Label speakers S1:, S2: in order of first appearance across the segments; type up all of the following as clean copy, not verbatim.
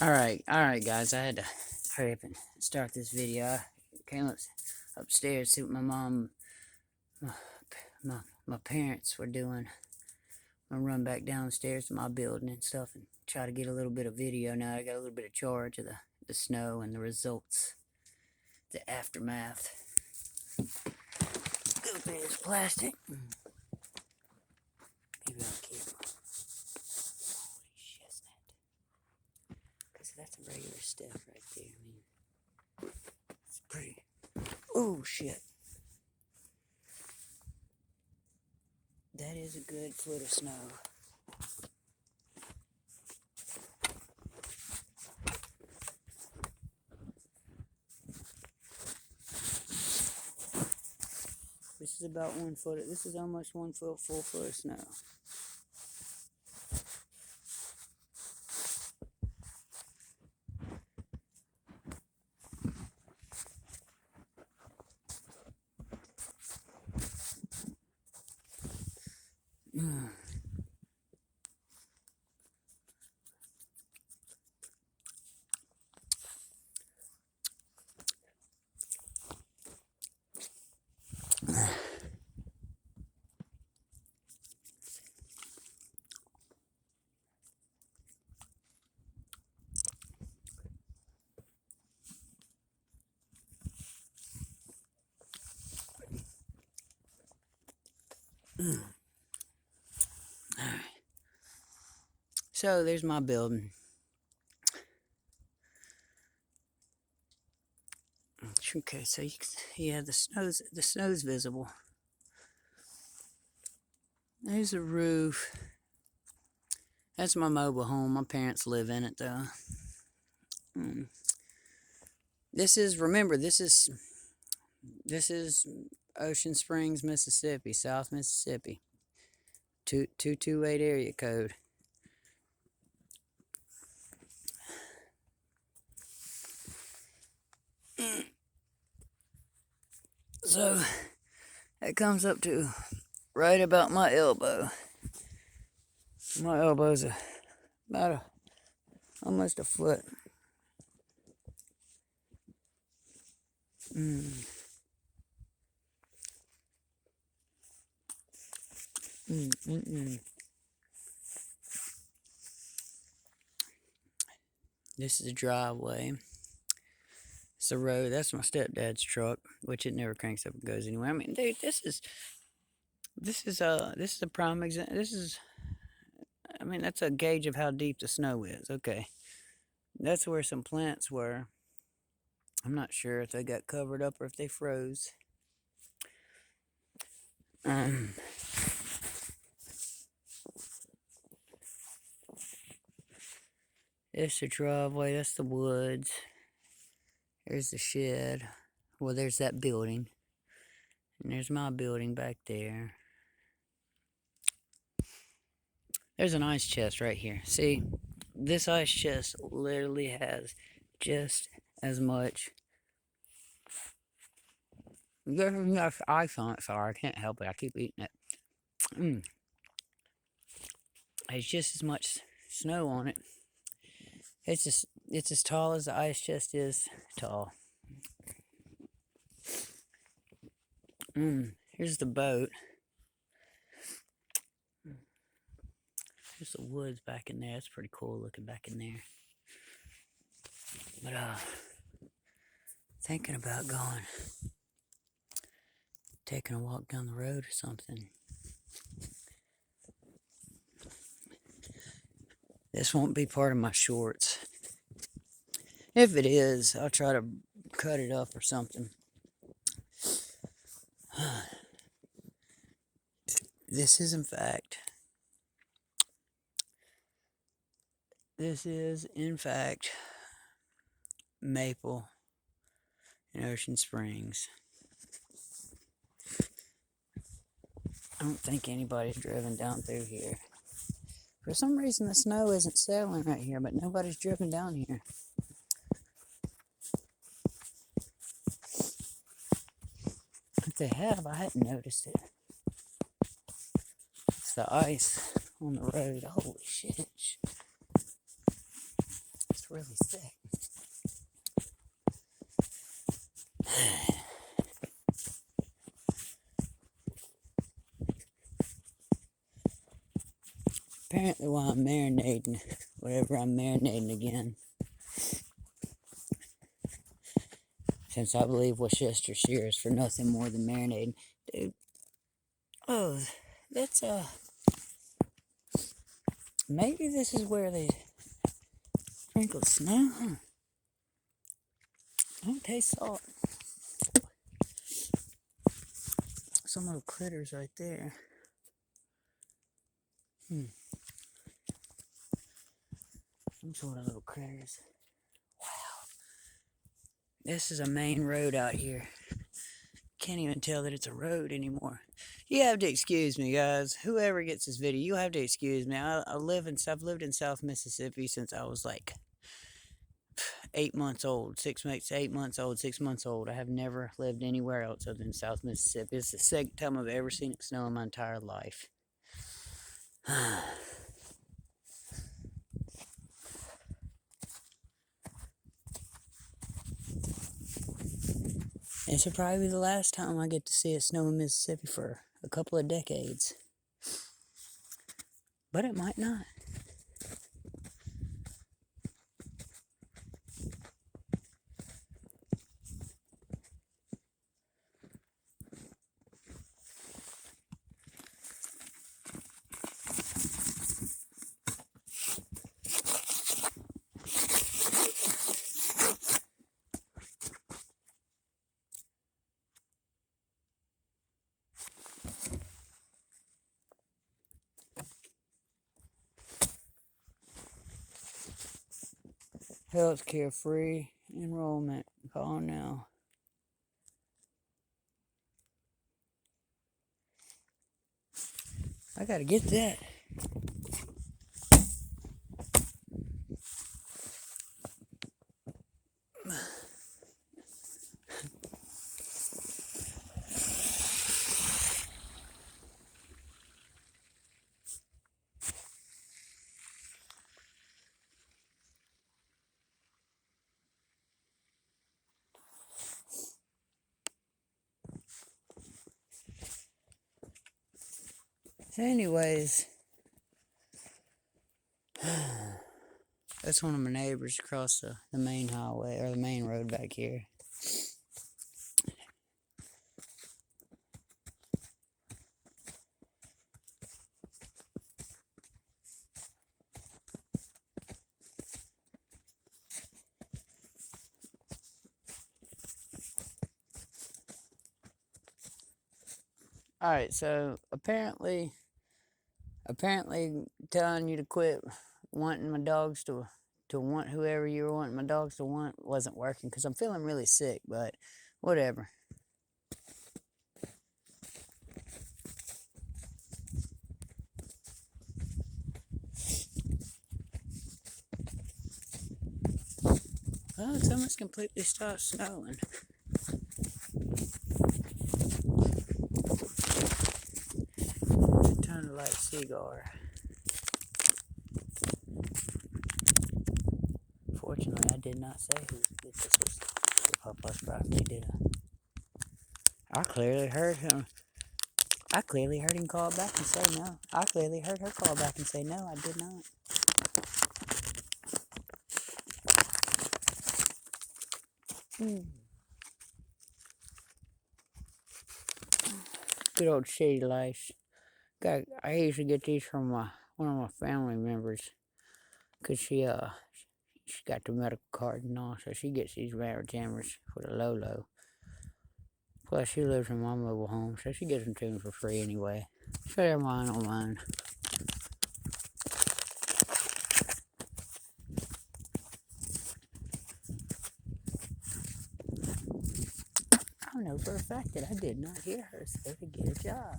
S1: Alright, guys, I had to hurry up and start this video. I came upstairs to see what my mom, my parents were doing. I'm gonna run back downstairs to my building and stuff and try to get a little bit of video now. I got a little bit of charge of the snow and the results, the aftermath. Go through this plastic. Maybe I'll keep it. Holy shiznit. Because that's a regular stuff right there. I mean, it's pretty. Oh, shit. That is a good foot of snow. This is about 1 foot. This is almost 1 foot, full foot of snow. So there's my building. Okay, so the snow's visible. There's the roof. That's my mobile home. My parents live in it though. Remember, this is Ocean Springs, Mississippi, South Mississippi. 228 area code. So that comes up to right about my elbow. My elbow's about almost a foot. This is a driveway. It's a road. That's my stepdad's truck, which it never cranks up and goes anywhere. I mean, dude, this is a prime example. I mean, that's a gauge of how deep the snow is. Okay, that's where some plants were. I'm not sure if they got covered up or if they froze. It's the driveway. That's the woods. There's the shed. Well, there's that building. And there's my building back there. There's an ice chest right here. See, this ice chest literally has just as much. There's ice on it. Sorry, I can't help it. I keep eating it. It's just as much snow on it. It's as tall as the ice chest is tall. Here's the boat. There's the woods back in there. It's pretty cool looking back in there. But thinking about taking a walk down the road or something. This won't be part of my shorts. If it is, I'll try to cut it up or something. This is in fact Maple in Ocean Springs. I don't think anybody's driven down through here. For some reason, the snow isn't settling right here, but nobody's driven down here. If they have, I hadn't noticed it. It's the ice on the road. Holy shit. It's really thick. Apparently while I'm marinating, whatever I'm marinating again, since I believe Worcestershire is for nothing more than marinating. Dude, oh, that's, maybe this is where they sprinkled snow, huh? I don't taste salt. Some little critters right there. Some sort of little critters. Wow. This is a main road out here. Can't even tell that it's a road anymore. You have to excuse me, guys. Whoever gets this video, you have to excuse me. I've lived in South Mississippi since I was like 8 months old. 8 months old, 6 months old. I have never lived anywhere else other than South Mississippi. It's the second time I've ever seen it snow in my entire life. This will probably be the last time I get to see it snow in Mississippi for a couple of decades. But it might not. Healthcare free enrollment. Call now. I gotta get that. So anyways, that's one of my neighbors across the main highway, or the main road back here. Alright, so apparently telling you to quit wanting my dogs to want whoever you were wanting my dogs to want wasn't working, because I'm feeling really sick, but whatever. Well, it's almost completely stopped snowing. Turn the light cigar. Fortunately, I did not say who this was. Papa's property, did I? I clearly heard him call back and say no. I clearly heard her call back and say no, I did not. Good old Shady Life. I usually get these from one of my family members, because she got the medical card and all, so she gets these rabbit jammers for the Lolo. Plus, she lives in my mobile home, so she gets them to me for free anyway. So they're mine on mine. I know for a fact that I did not hear her say to get a job.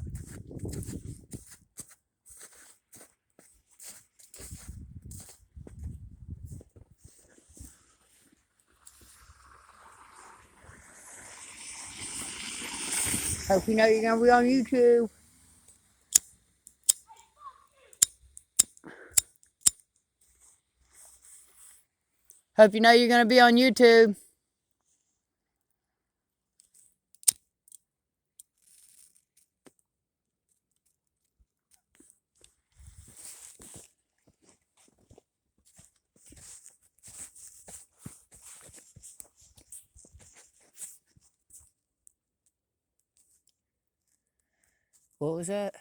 S1: Hope you know you're going to be on YouTube. Hope you know you're going to be on YouTube. What was that?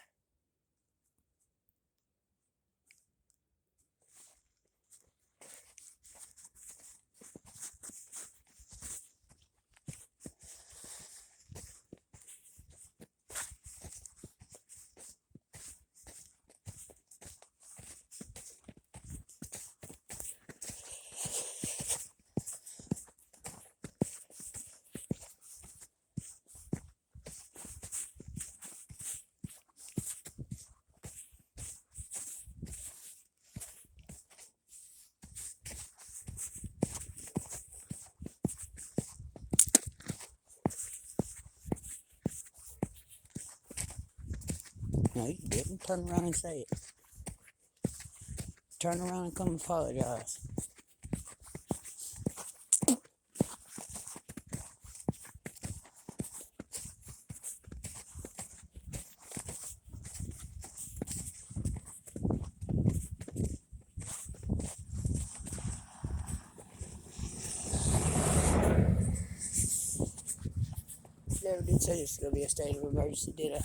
S1: No, you didn't. Turn around and say it. Turn around and come apologize. Never did say this was going to be a state of emergency, did I?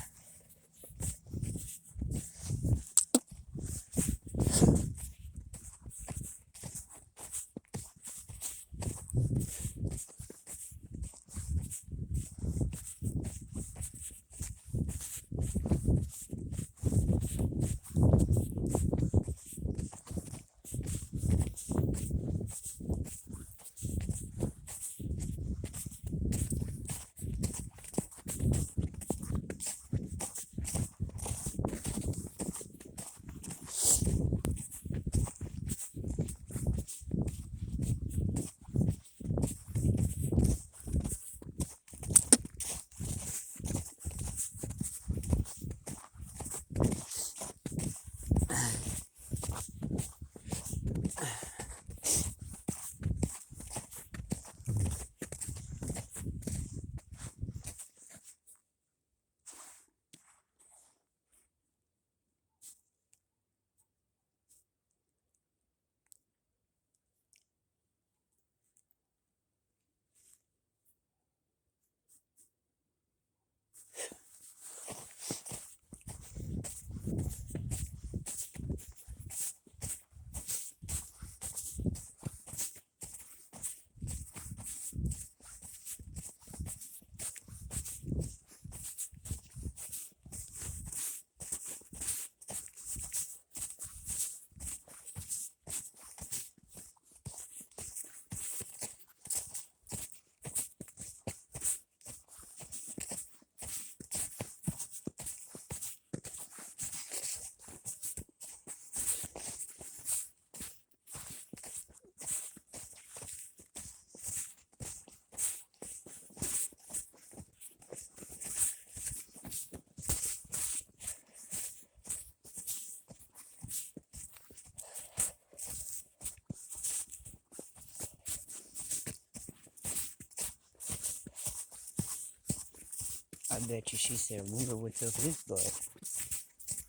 S1: I bet you she said, wonder what's up his butt.